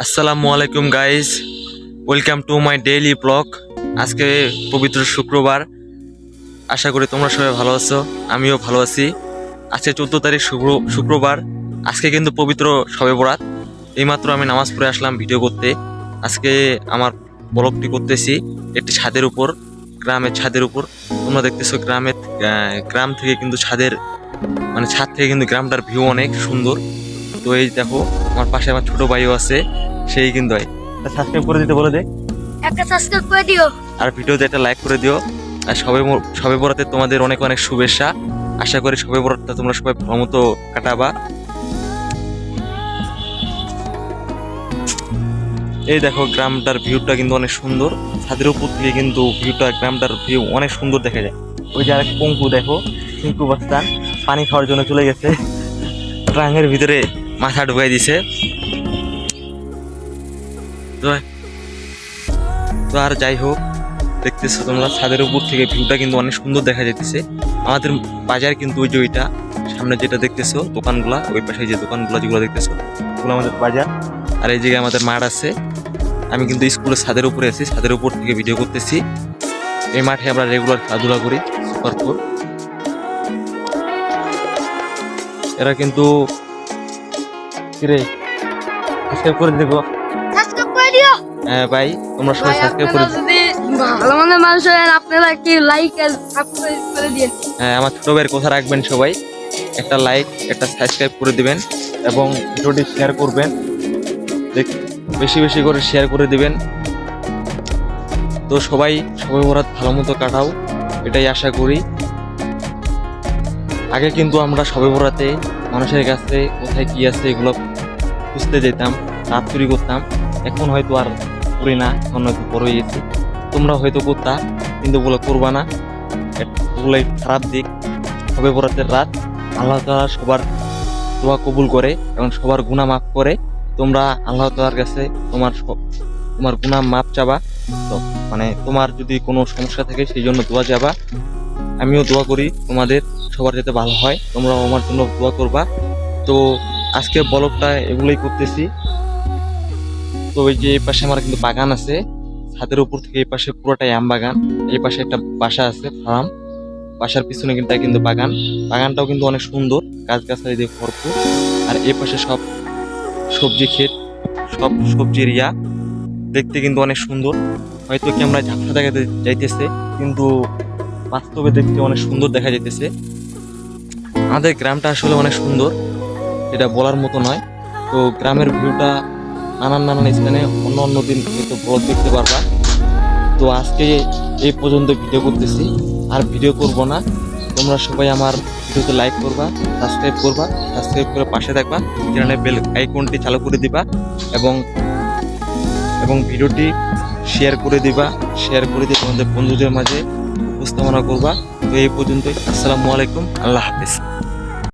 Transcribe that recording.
আসসালামু আলাইকুম guys, welcome to my daily blog. আজকে পবিত্র শুক্রবার। আশা করি তোমরা সবাই ভালো আছো, আমিও ভালো আছি। আজকে 14 তারিখ শুক্রবার। আজকে কিন্তু পবিত্র শবে বরাত। এইমাত্র আমি নামাজ পড়ে আসলাম ভিডিও করতে। আজকে আমার ব্লগটি করতেছি একটি ছাদের উপর, গ্রামের ছাদের উপর। তোমরা দেখতেছো গ্রাম থেকে কিন্তু ছাদ থেকে কিন্তু গ্রামটার ভিউ অনেক সুন্দর। তো এই দেখো, আমার পাশে আমার ছোট ভাইও আছে, সেই কিন্তু সাবস্ক্রাইব করে দিতে বলে দে, একটা সাবস্ক্রাইব করে দিও আর ভিডিওতে একটা লাইক করে দিও। আর সবে বরাতে তোমাদের অনেক অনেক শুভেচ্ছা। আশা করি সবে বরাতটা তোমরা সবাই ভালো মতো কাটাবা। এই দেখো, গ্রামটার ভিউটা কিন্তু অনেক সুন্দর। ছাদের উপর থেকে কিন্তু গ্রামটার ভিউ অনেক সুন্দর দেখা যায়। ওই যে আরেক পঙ্কু দেখো, পিঙ্কু বাস্তান পানি খাওয়ার জন্য চলে গেছে, ট্রাঙ্গের ভিতরে মাথা ঢুকাই দিছে। তো আর যাই হোক, দেখতেছো তোমরা ছাদের উপর থেকে ভিউটা কিন্তু অনেক সুন্দর দেখা যাইতেছে। আমাদের বাজার কিন্তু ওই যে ওইটা সামনে যেটা দেখতেছো দোকানগুলা, ওই পাশে যে দোকানগুলা যেগুলো দেখতেছো ওগুলো আমাদের বাজার। আর এই জায়গায় আমাদের মাঠ আছে। আমি কিন্তু স্কুলের ছাদের উপরে আছি, ছাদের উপর থেকে ভিডিও করতেছি। এই মাঠে আমরা রেগুলার খেলাধুলা করি। সুপারপুর এরা কিন্তু কিরে সাবস্ক্রাইব করে দেখো। সাবস্ক্রাইব করে দিও হ্যাঁ ভাই, তোমরা সবাই সাবস্ক্রাইব করে দিও। যদি ভালো মনের মানুষ হন আপনারা কি লাইক আর সাবস্ক্রাইব করে দিন। হ্যাঁ, আমার ছোট ভাইয়ের কথা রাখবেন সবাই, একটা লাইক একটা সাবস্ক্রাইব করে দিবেন এবং ভিডিওটি শেয়ার করবেন, বেশি বেশি করে শেয়ার করে দিবেন। তো সবাই সবে বরাত ভালো মতো কাটাও, এটাই আশা করি। আগে কিন্তু আমরা সবে বরাতে মানুষের কাছে কোথায় কি আছে এগুলো খুঁজতে যেতাম, রাত চুরি করতাম। এখন হয়তো আর করি না, এখন হয়তো বড় হয়ে গেছি। তোমরা হয়তো করতা, কিন্তু ওগুলো করবা না, এগুলোই খারাপ দিক। সবে বরাতের রাত আল্লাহ তাআলা সবার দোয়া কবুল করে এবং সবার গুনাহ মাফ করে। তোমরা আল্লাহ তাআলার কাছে তোমার গুনাহ মাফ চাবা। তো তোমার যদি কোনো সমস্যা থাকে সেই জন্য দোয়া যাবা। আমিও দোয়া করি তোমাদের সবার যাতে ভালো হয়, তোমরাও আমার জন্য দোয়া করবা। তো আজকে ব্লগটা এগুলোই করতেছি। তো ওই যে এই পাশে আমার কিন্তু বাগান আছে, ছাদের উপর থেকে এই পাশে পুরোটাই আম বাগান। এই পাশে একটা বাসা আছে, ফার্ম। বাসার পিছনে কিন্তু বাগানটাও কিন্তু অনেক সুন্দর, গাছগাছালি দিয়ে ভরপুর। আর এই পাশে সব সবজি ক্ষেত, সব সবজির দেখতে কিন্তু অনেক সুন্দর। হয়তো ক্যামেরা ঝাপসা দেখা যাইতেছে, কিন্তু বাস্তবে দেখতে অনেক সুন্দর দেখা যাইতেছে। আমাদের গ্রামটা আসলে অনেক সুন্দর, এটা বলার মতো নয়। তো গ্রামের ভিউটা নানান স্থানে অন্য অন্য দিন হয়তো ব্লগ দেখতে পারবা। তো আজকে এই পর্যন্ত ভিডিও করতেছি, আর ভিডিও করব না। তোমরা সবাই আমার ভিডিওতে লাইক করবা, সাবস্ক্রাইব করে পাশে থাকবা, চ্যানেলের বেল আইকনটি চালু করে দিবা এবং ভিডিওটি শেয়ার করে দিয়ে তোমাদের বন্ধুদের মাঝে উপস্থাপনা করবা। তো এই পর্যন্তই। আসসালামু আলাইকুম, আল্লাহ হাফেজ।